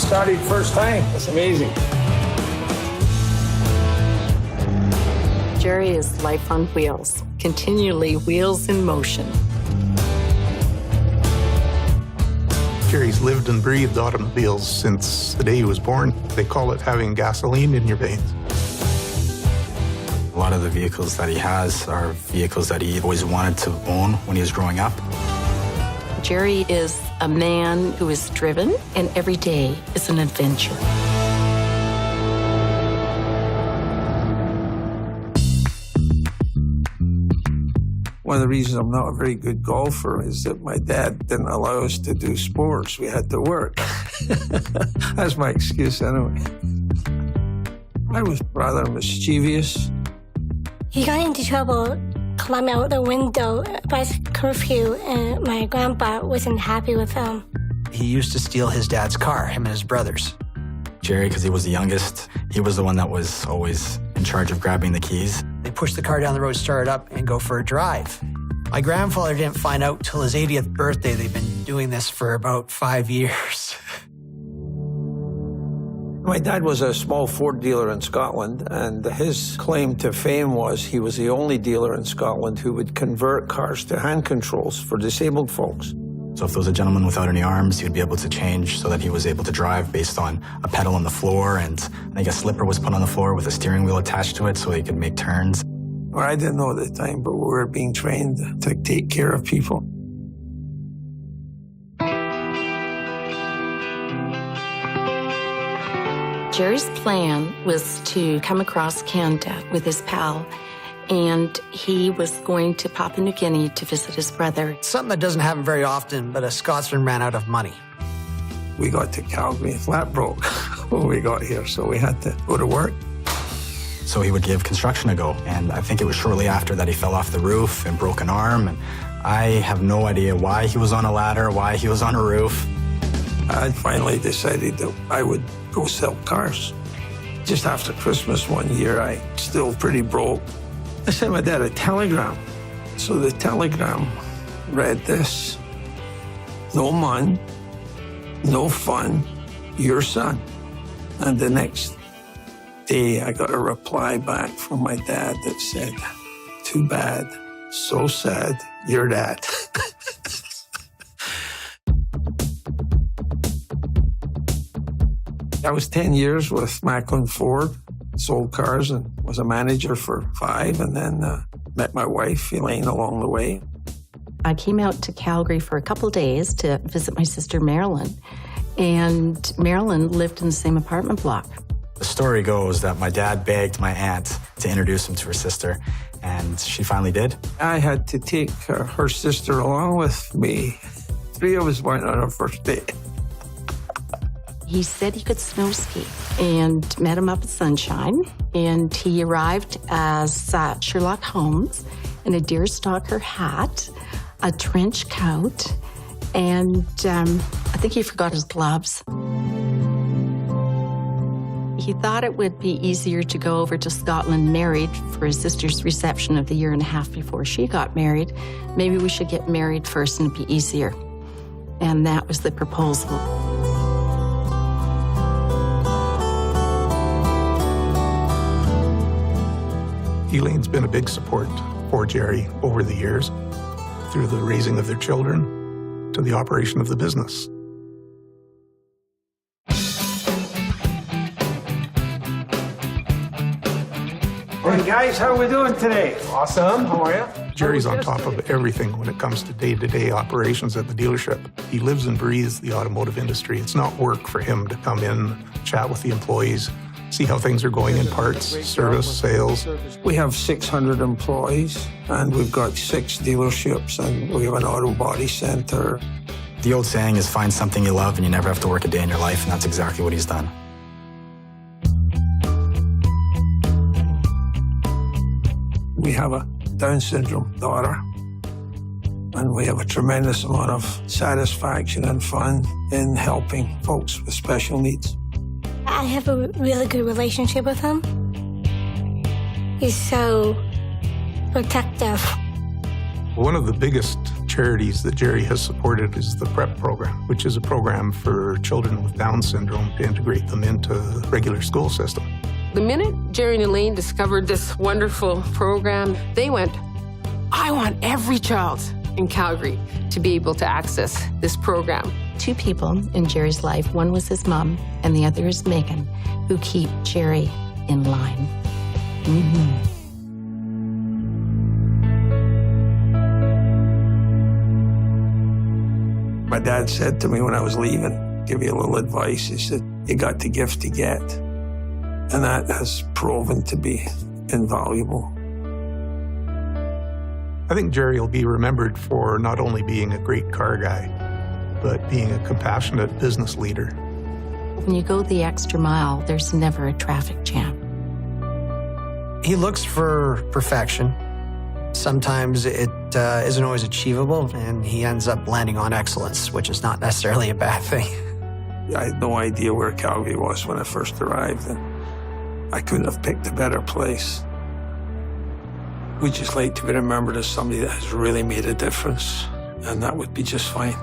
started first time. That's amazing. Gerry is life on wheels, continually wheels in motion. Gerry's lived and breathed automobiles since the day he was born. They call it having gasoline in your veins. A lot of the vehicles that he has are vehicles that he always wanted to own when he was growing up. Gerry is a man who is driven, and every day is an adventure. One of the reasons I'm not a very good golfer is that my dad didn't allow us to do sports. We had to work. That's my excuse anyway. I was rather mischievous. He got into trouble climbing out the window by curfew, and my grandpa wasn't happy with him. He used to steal his dad's car, him and his brothers. Gerry, because he was the youngest, he was the one that was always in charge of grabbing the keys. They push the car down the road, start it up, and go for a drive. My grandfather didn't find out till his 80th birthday. They've been doing this for about 5 years. My dad was a small Ford dealer in Scotland, and his claim to fame was he was the only dealer in Scotland who would convert cars to hand controls for disabled folks. So if there was a gentleman without any arms, he would be able to change so that he was able to drive based on a pedal on the floor, and I think a slipper was put on the floor with a steering wheel attached to it so he could make turns. Well, I didn't know at the time, but we were being trained to take care of people. Gerry's plan was to come across Canada with his pal, and he was going to Papua New Guinea to visit his brother. Something that doesn't happen very often, but a Scotsman ran out of money. We got to Calgary, flat broke when we got here, so we had to go to work. So he would give construction a go, and I think it was shortly after that he fell off the roof and broke an arm, and I have no idea why he was on a ladder, why he was on a roof. I finally decided that I would go sell cars. Just after Christmas one year, I still pretty broke. I sent my dad a telegram. So the telegram read this: "No man, no fun, your son." And the next day, I got a reply back from my dad that said, "Too bad, so sad, your dad." I was 10 years with Macklin Ford, sold cars and was a manager for 5, and then met my wife, Elaine, along the way. I came out to Calgary for a couple days to visit my sister, Marilyn, and Marilyn lived in the same apartment block. The story goes that my dad begged my aunt to introduce him to her sister, and she finally did. I had to take her sister along with me. 3 of us went on our first date. He said he could snow ski and met him up at Sunshine, and he arrived as Sherlock Holmes in a deerstalker hat, a trench coat, and I think he forgot his gloves. He thought it would be easier to go over to Scotland married for his sister's reception of the year and a half before she got married. Maybe we should get married first and it'd be easier. And that was the proposal. Elaine's been a big support for Gerry over the years, through the raising of their children to the operation of the business. Hey guys, how are we doing today? Awesome. How are you? Gerry's on top of everything when it comes to day-to-day operations at the dealership. He lives and breathes the automotive industry. It's not work for him to come in, chat with the employees, see how things are going in parts, service, sales. We have 600 employees, and we've got 6 dealerships, and we have an auto body center. The old saying is find something you love and you never have to work a day in your life, and that's exactly what he's done. We have a Down syndrome daughter, and we have a tremendous amount of satisfaction and fun in helping folks with special needs. I have a really good relationship with him. He's so protective. One of the biggest charities that Gerry has supported is the PrEP program, which is a program for children with Down syndrome to integrate them into the regular school system. The minute Gerry and Elaine discovered this wonderful program, they went, I want every child in Calgary to be able to access this program. 2 people in Gerry's life, one was his mom and the other is Megan, who keep Gerry in line. My dad said to me when I was leaving, give you a little advice. He said, you got the gift to get. And that has proven to be invaluable. I think Gerry will be remembered for not only being a great car guy, but being a compassionate business leader. When you go the extra mile, there's never a traffic jam. He looks for perfection. Sometimes it isn't always achievable, and he ends up landing on excellence, which is not necessarily a bad thing. I had no idea where Calgary was when I first arrived, and I couldn't have picked a better place. We'd just like to be remembered as somebody that has really made a difference, and that would be just fine.